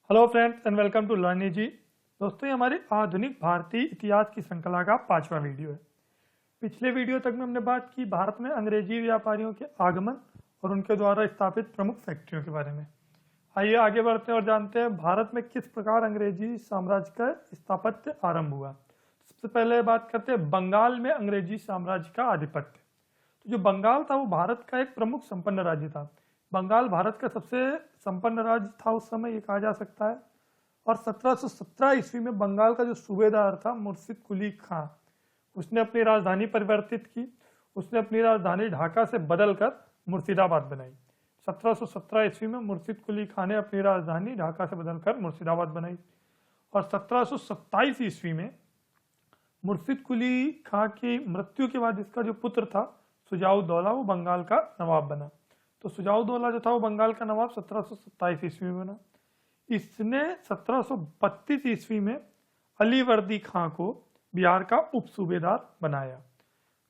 Hello friends and welcome to learning ji. दोस्तों, ये हमारी आधुनिक भारतीय इतिहास की श्रृंखला का 5वां वीडियो है। पिछले वीडियो तक में हमने बात की भारत में अंग्रेजी व्यापारियों के आगमन और उनके द्वारा स्थापित प्रमुख फैक्ट्रियों के बारे में। आइए आगे बढ़ते हैं और जानते हैं भारत में किस प्रकार अंग्रेजी साम्राज्य का स्थापत्य आरंभ हुआ। सबसे पहले बात करते हैं बंगाल में अंग्रेजी साम्राज्य का आधिपत्य। तो जो बंगाल था वो भारत का एक प्रमुख संपन्न राज्य था। बंगाल भारत का सबसे संपन्न राज्य था उस समय, ये कहा जा सकता है। और 1717 ईस्वी में बंगाल का जो सूबेदार था मुर्शिद कुली खां, उसने अपनी राजधानी परिवर्तित की। उसने अपनी राजधानी ढाका से बदलकर मुर्शिदाबाद बनाई। 1717 ईस्वी में मुर्शिद कुली खां ने अपनी राजधानी ढाका से बदलकर मुर्शिदाबाद बनाई। और 1727 ईस्वी में मुर्शिद कुली खां की मृत्यु के बाद इसका जो पुत्र था सुजाउद्दौला, वो बंगाल का नवाब बना। तो सुजाउद्दौला जो था वो बंगाल का नवाब 1727 ईस्वी में बना। इसने 1732 ईस्वी में अलीवर्दी खां को बिहार का उप सूबेदार बनाया।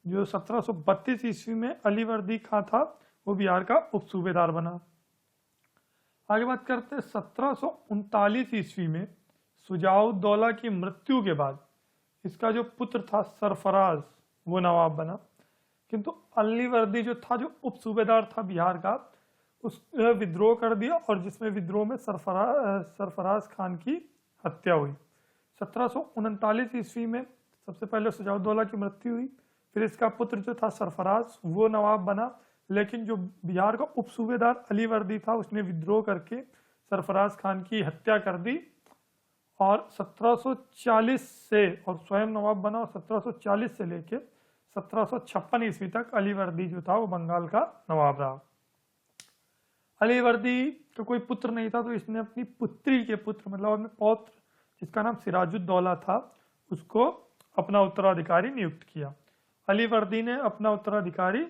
जो 1732 ईस्वी में अलीवर्दी खां था वो बिहार का उप सूबेदार बना। आगे बात करते हैं 1739 ईस्वी में सुजाउद्दौला की मृत्यु के बाद इसका जो पुत्र था सरफराज, वो नवाब बना। किंतु अलीवर्दी जो था, जो उप सूबेदार था बिहार का, उसने विद्रोह कर दिया और जिसमें विद्रोह में सरफराज खान की हत्या हुई। 1739 ईस्वी में सबसे पहले सुजाउद्दौला की मृत्यु हुई, फिर इसका पुत्र जो था सरफराज वो नवाब बना। लेकिन जो बिहार का उप सूबेदार अलीवर्दी था उसने विद्रोह करके सरफराज खान की हत्या कर दी और 1740 से और स्वयं नवाब बना। और 1740 से लेके 1756 ईस्वी तक अलीवर्दी जो था वो बंगाल का नवाब रहा। अलीवर्दी का कोई पुत्र नहीं था, तो इसने अपनी पुत्री के पुत्र, मतलब अपने पौत्र जिसका नाम सिराजुद्दौला था, उसको अपना उत्तराधिकारी नियुक्त किया। अलीवर्दी ने अपना उत्तराधिकारी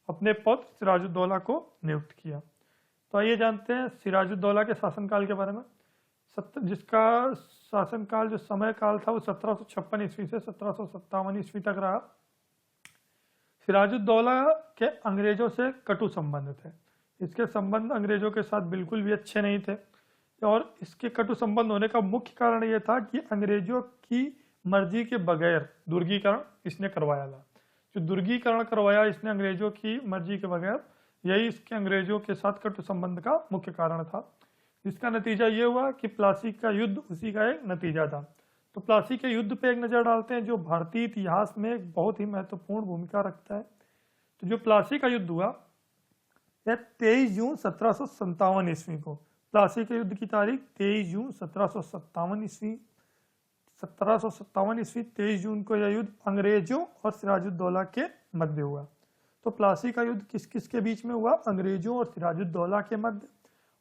अपने पौत्र सिराजुद्दौला को नियुक्त किया। तो आइए जानते हैं सिराजुद्दौला के शासनकाल के बारे में। जिसका शासनकाल, जो समय काल था, वो 1756 ईस्वी से 1757 ईस्वी तक रहा। सिराजुद्दौला के अंग्रेजों से कटु संबंध थे। इसके संबंध अंग्रेजों के साथ बिल्कुल भी अच्छे नहीं थे और इसके कटु संबंध होने का मुख्य कारण यह था कि अंग्रेजों की मर्जी के बगैर दुर्गीकरण इसने करवाया था। जो दुर्गीकरण करवाया इसने अंग्रेजों की मर्जी के बगैर, यही इसके अंग्रेजों के साथ कटु संबंध का मुख्य कारण था। जिसका नतीजा ये हुआ कि प्लासी का युद्ध उसी का एक नतीजा था। तो प्लासी के युद्ध पे एक नज़र डालते हैं, जो भारतीय इतिहास में एक बहुत ही महत्वपूर्ण भूमिका रखता है। तो जो प्लासी का युद्ध हुआ यह 23 जून 1757 ईस्वी को, प्लासी के युद्ध की तारीख 23 जून 1757 ईस्वी 23 जून को यह युद्ध अंग्रेजों और सिराजुद्दौला के मध्य हुआ। तो प्लासी का युद्ध किस किस के बीच में हुआ? अंग्रेजों और सिराजुद्दौला के मध्य,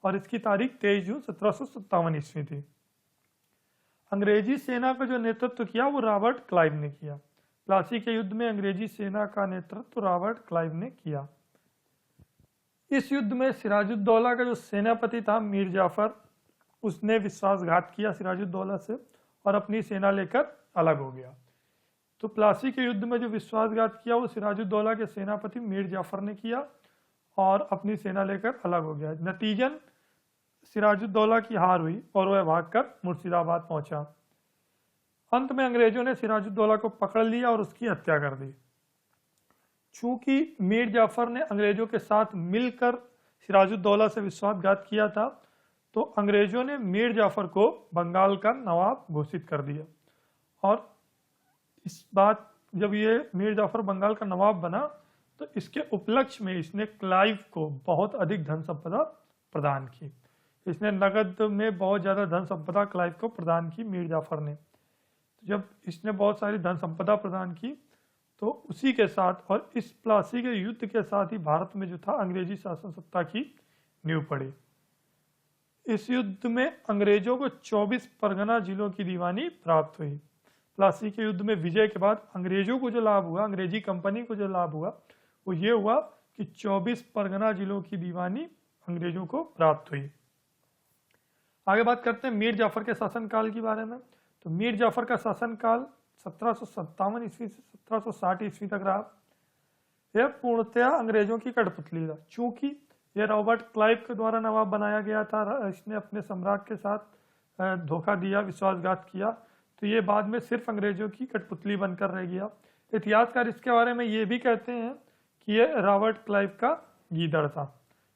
और इसकी तारीख 23 जून 1757 ईस्वी थी। अंग्रेजी सेना का जो नेतृत्व किया वो रॉबर्ट क्लाइव ने किया। प्लासी के युद्ध में अंग्रेजी सेना का नेतृत्व रॉबर्ट क्लाइव ने किया। इस युद्ध में सिराजुद्दौला का जो सेनापति था मीर जाफर, उसने विश्वासघात किया सिराजुद्दौला से और अपनी सेना लेकर अलग हो गया। तो प्लासी के युद्ध में जो विश्वासघात किया वो सिराजुद्दौला के सेनापति मीर जाफर ने किया और अपनी सेना लेकर अलग हो गया। नतीजन सिराजुद्दौला की हार हुई और वह भागकर मुर्शिदाबाद पहुंचा। अंत में अंग्रेजों ने सिराजुद्दौला को पकड़ लिया और उसकी हत्या कर दी। चूंकि मीर जाफर ने अंग्रेजों के साथ मिलकर सिराजुद्दौला से विश्वासघात किया था, तो अंग्रेजों ने मीर जाफर को बंगाल का नवाब घोषित कर दिया। और इस बात, जब ये मीर जाफर बंगाल का नवाब बना तो इसके उपलक्ष्य में इसने क्लाइव को बहुत अधिक धन संपदा प्रदान की। इसने नगद में बहुत ज़्यादा धन संपदा क्लाइव को प्रदान की मीर जाफर ने। तो जब इसने बहुत सारी धन संपदा प्रदान की तो उसी के साथ और इस प्लासी के युद्ध के साथ ही भारत में जो था अंग्रेजी शासन सत्ता की नींव पड़ी। इस युद्ध में अंग्रेजों को 24 परगना जिलों की दीवानी प्राप्त हुई। प्लासी के युद्ध में विजय के बाद अंग्रेजों को जो लाभ हुआ, अंग्रेजी कंपनी को जो लाभ हुआ, वो ये हुआ कि 24 परगना जिलों की दीवानी अंग्रेजों को प्राप्त हुई। आगे बात करते हैं मीर जाफर के शासनकाल के बारे में। तो मीर जाफर का शासनकाल 1757 ईस्वी से 1760 ईस्वी तक रहा। यह पूर्णतया अंग्रेजों की कठपुतली था। चूंकि यह रॉबर्ट क्लाइव के द्वारा नवाब बनाया गया था, इसने अपने सम्राट के साथ धोखा दिया, विश्वासघात किया, तो ये बाद में सिर्फ अंग्रेजों की कठपुतली बनकर रह गया। इतिहासकार इसके बारे में ये भी कहते हैं कि ये रॉबर्ट क्लाइव का गीदड़ था।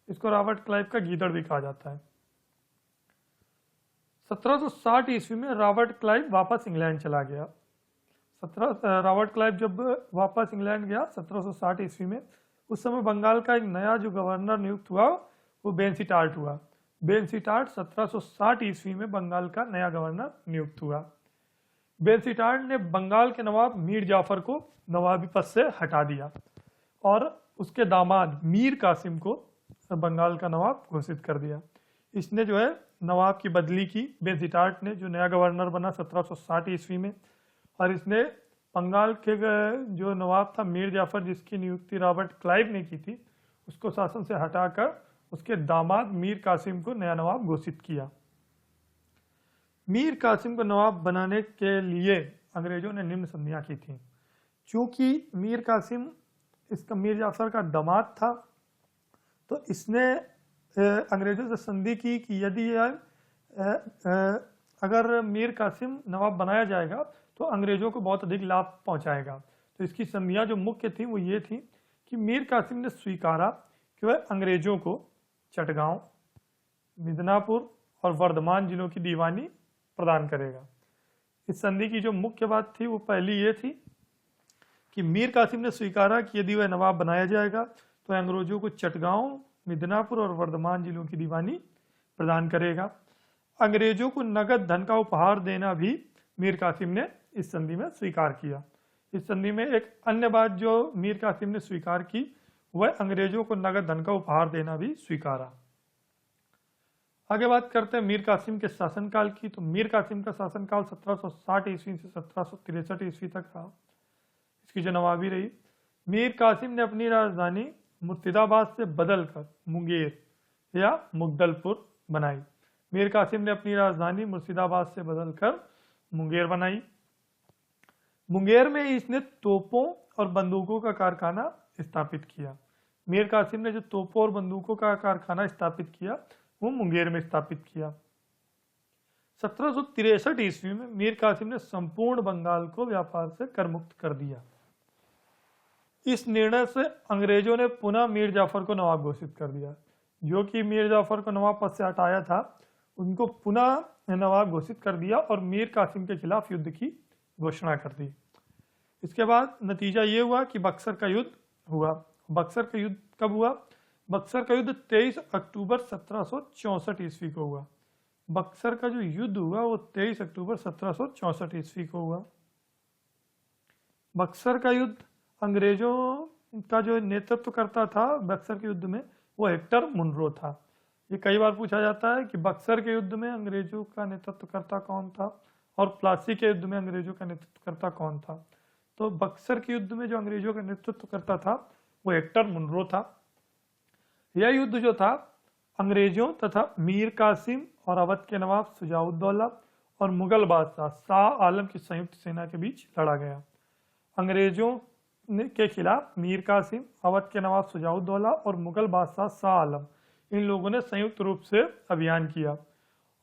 इसको रॉबर्ट क्लाइव का गीदड़ भी कहा जाता है। 1760 ईस्वी में रॉबर्ट क्लाइव वापस इंग्लैंड चला गया। रॉबर्ट क्लाइव जब वापस इंग्लैंड गया 1760 ईस्वी में, उस समय बंगाल का एक नया जो गवर्नर नियुक्त हुआ वो बेनसीटार्ट हुआ। बेनसीटार्ट 1760 ईस्वी में बंगाल का नया गवर्नर नियुक्त हुआ। बेनसीटार्ट ने बंगाल के नवाब मीर जाफर को नवाबी पद से हटा दिया और उसके दामाद मीर कासिम को बंगाल का नवाब घोषित कर दिया। इसने जो है नवाब की बदली की बेनसीटार्ट ने, जो नया गवर्नर बना 1760 ईस्वी में, और इसने बंगाल के जो नवाब था मीर जाफर, जिसकी नियुक्ति रॉबर्ट क्लाइव ने की थी, उसको शासन से हटाकर उसके दामाद मीर कासिम को नया नवाब घोषित किया। मीर कासिम को नवाब बनाने के लिए अंग्रेजों ने निम्न संधियां की थी। चूंकि मीर कासिम इसका मीर जाफर का दामाद था, तो इसने अंग्रेजों से संधि की कि यदि अगर मीर कासिम नवाब बनाया जाएगा तो अंग्रेजों को बहुत अधिक लाभ पहुंचाएगा। तो इसकी संधियां जो मुख्य थी वो ये थी कि मीर कासिम ने स्वीकारा कि वह अंग्रेजों को चटगांव, मिदनापुर और वर्धमान जिलों की दीवानी प्रदान करेगा। इस संधि की जो मुख्य बात थी वो पहली ये थी कि मीर कासिम ने स्वीकारा कि यदि वह नवाब बनाया जाएगा तो अंग्रेजों को चटगांव, मिदनापुर और वर्धमान जिलों की दीवानी प्रदान करेगा। अंग्रेजों को नगद धन का उपहार देना भी मीर कासिम ने इस संधि में स्वीकार किया। इस संधि में एक अन्य बात जो मीर कासिम ने स्वीकार की, वह अंग्रेजों को नगद धन का उपहार देना भी स्वीकारा। आगे बात करते हैं मीर कासिम के शासनकाल की। तो मीर कासिम का शासनकाल 1760 ईस्वी से 1763 ईस्वी तक रहा। इसकी जो नवाबी रही, मीर कासिम ने अपनी राजधानी मुर्शिदाबाद से बदलकर मुंगेर या मुगदलपुर बनाई। मीर कासिम ने अपनी राजधानी मुर्शिदाबाद से बदलकर मुंगेर बनाई। मुंगेर में इसने तोपों और बंदूकों का कारखाना स्थापित किया। मीर कासिम ने जो तोपों और बंदूकों का कारखाना स्थापित किया वो मुंगेर में स्थापित किया। 1763 ईस्वी में मीर कासिम ने संपूर्ण बंगाल को व्यापार से कर मुक्त कर दिया। इस निर्णय से अंग्रेजों ने पुनः मीर जाफर को नवाब घोषित कर दिया। जो कि मीर जाफर को नवाब पद से हटाया था, उनको पुनः नवाब घोषित कर दिया और मीर कासिम के खिलाफ युद्ध की घोषणा कर दी। इसके बाद नतीजा ये हुआ कि बक्सर का युद्ध हुआ। बक्सर का युद्ध कब हुआ? बक्सर का युद्ध 23 अक्टूबर 1764 ईस्वी को हुआ। बक्सर का जो युद्ध हुआ वो 23 अक्टूबर 1764 ईस्वी को हुआ। बक्सर का युद्ध, अंग्रेजों का जो नेतृत्व करता था बक्सर के युद्ध में वो हेक्टर मुनरो था। ये कई बार पूछा जाता है कि बक्सर के युद्ध में अंग्रेजों का नेतृत्व करता कौन था और प्लासी के युद्ध में अंग्रेजों का नेतृत्व करता कौन था। तो बक्सर के युद्ध में जो अंग्रेजों का नेतृत्व करता था वो हेक्टर मुनरो था। यह युद्ध जो था अंग्रेजों तथा मीर कासिम और अवध के नवाब शुजाउद्दौला और मुगल बादशाह शाह आलम की संयुक्त सेना के बीच लड़ा गया। अंग्रेजों के खिलाफ मीर कासिम, अवध के नवाब शुजाउद्दौला और मुगल बादशाह शाह आलम, इन लोगों ने संयुक्त रूप से अभियान किया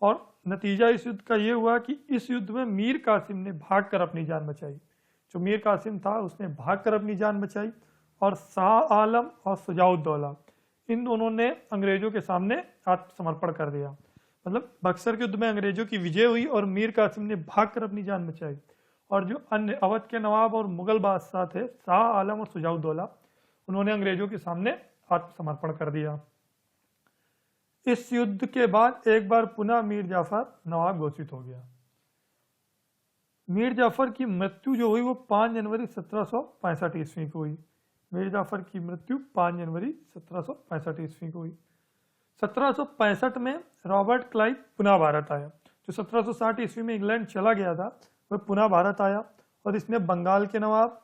और नतीजा इस युद्ध का ये हुआ कि इस युद्ध में मीर कासिम ने भागकर अपनी जान बचाई। जो मीर कासिम था उसने भागकर अपनी जान बचाई और शाह आलम और शुजाउद्दौला, इन दोनों ने अंग्रेजों के सामने आत्मसमर्पण कर दिया। मतलब बक्सर के युद्ध में अंग्रेजों की विजय हुई और मीर कासिम ने भागकर अपनी जान बचाई। और जो अन्य अवध के नवाब और मुगल बादशाह थे शाह आलम और शुजाउद्दौला, उन्होंने अंग्रेजों के सामने आत्मसमर्पण कर दिया। इस युद्ध के बाद एक बार पुनः मीर जाफर नवाब घोषित हो गया। मीर जाफर की मृत्यु जो हुई वो 5 जनवरी 1765 ईस्वी को हुई। मीर जाफर की मृत्यु 5 जनवरी 1765 ईस्वी को हुई। 1765 में रॉबर्ट क्लाइव पुनः भारत आया। जो 1760 ईस्वी में इंग्लैंड चला गया था वह पुनः भारत आया और इसने बंगाल के नवाब,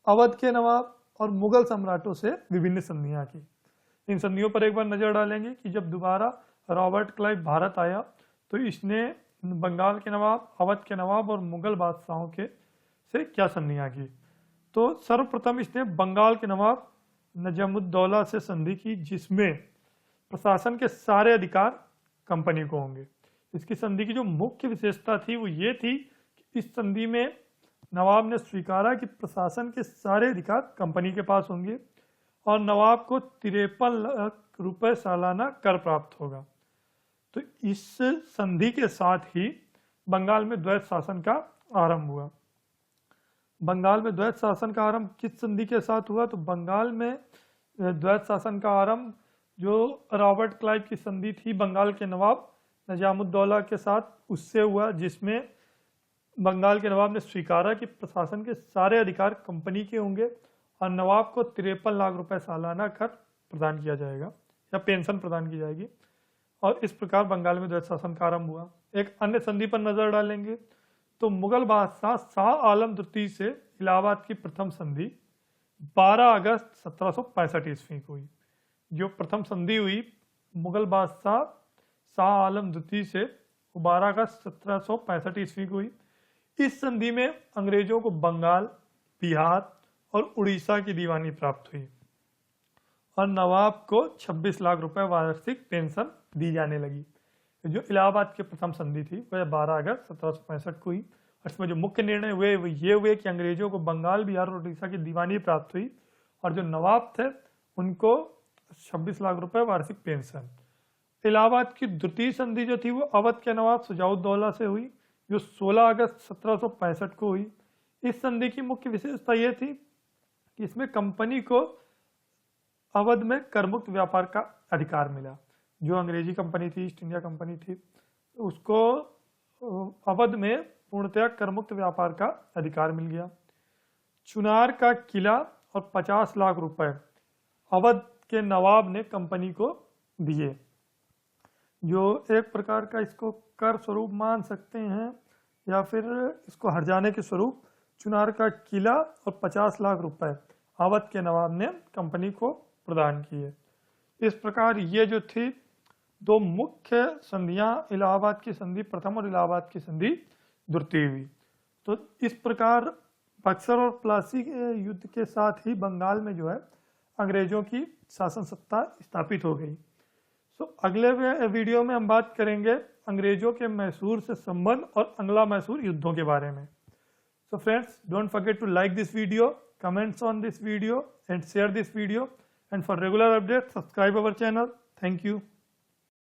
अवध के नवाब और मुगल सम्राटों से विभिन्न संधियां की। इन संधियों पर एक बार नजर डालेंगे कि जब दोबारा रॉबर्ट क्लाइव भारत आया तो इसने बंगाल के नवाब, अवध के नवाब और मुगल बादशाहों के से क्या संधियां की। तो सर्वप्रथम इसने बंगाल के नवाब नजमुद्दौला से संधि की, जिसमें प्रशासन के सारे अधिकार कंपनी को होंगे। इसकी संधि की जो मुख्य विशेषता थी वो ये थी कि इस संधि में नवाब ने स्वीकारा कि प्रशासन के सारे अधिकार कंपनी के पास होंगे और नवाब को 53 लाख रुपए सालाना कर प्राप्त होगा। तो इस संधि के साथ ही बंगाल में द्वैत शासन का आरंभ हुआ। बंगाल में द्वैत शासन का आरंभ किस संधि के साथ हुआ? तो बंगाल में द्वैत शासन का आरंभ जो रॉबर्ट क्लाइव की संधि थी बंगाल के नवाब निजामुद्दौला के साथ, उससे हुआ, जिसमें बंगाल के नवाब ने स्वीकारा कि प्रशासन के सारे अधिकार कंपनी के होंगे और नवाब को 53 लाख रुपए सालाना कर प्रदान किया जाएगा या पेंशन प्रदान की जाएगी। और इस प्रकार बंगाल में द्वैत शासन का आरंभ हुआ। एक अन्य संधि पर नजर डालेंगे तो मुगल बादशाह शाह आलम द्वितीय से इलाहाबाद की प्रथम संधि 12 अगस्त 1765 ईस्वी को हुई। जो प्रथम संधि हुई मुगल बादशाह शाह आलम द्वितीय से 12 अगस्त 1765 ईस्वी को हुई। इस संधि में अंग्रेजों को बंगाल, बिहार और उड़ीसा की दीवानी प्राप्त हुई और नवाब को 26 लाख रुपए वार्षिक पेंशन दी जाने लगी। जो इलाहाबाद की प्रथम संधि थी वह 12 अगस्त 1765 को हुई। और इसमें जो मुख्य निर्णय हुए वो ये हुए कि अंग्रेजों को बंगाल, बिहार और उड़ीसा की दीवानी प्राप्त हुई और जो नवाब थे उनको 26 लाख रुपए वार्षिक पेंशन। इलाहाबाद की द्वितीय संधि जो थी वो अवध के नवाब शुजाउद्दौला से हुई, जो 16 अगस्त 1765 को हुई। इस संधि की मुख्य विशेषता ये थी कि इसमें कंपनी को अवध में करमुक्त व्यापार का अधिकार मिला। जो अंग्रेजी कंपनी थी, ईस्ट इंडिया कंपनी थी, उसको अवध में पूर्णतः करमुक्त व्यापार का अधिकार मिल गया। चुनार का किला और 50 लाख रुपए अवध के नवाब ने कंपनी को दिए, जो एक प्रकार का इसको कर स्वरूप मान सकते हैं या फिर इसको हर्जाने के स्वरूप। चुनार का किला और 50 लाख रुपए अवध के नवाब ने कंपनी को प्रदान किए। इस प्रकार ये जो थी दो मुख्य संधियां, इलाहाबाद की संधि प्रथम और इलाहाबाद की संधि द्वितीय हुई। तो इस प्रकार बक्सर और प्लासी के युद्ध के साथ ही बंगाल में जो है अंग्रेजों की शासन सत्ता स्थापित हो गई। अगले वीडियो में हम बात करेंगे अंग्रेजों के मैसूर से संबंध और अंग्ला मैसूर युद्धों के बारे में। So friends, don't forget to like this video, comments on this video and share this video, and for regular updates subscribe our channel. Thank you.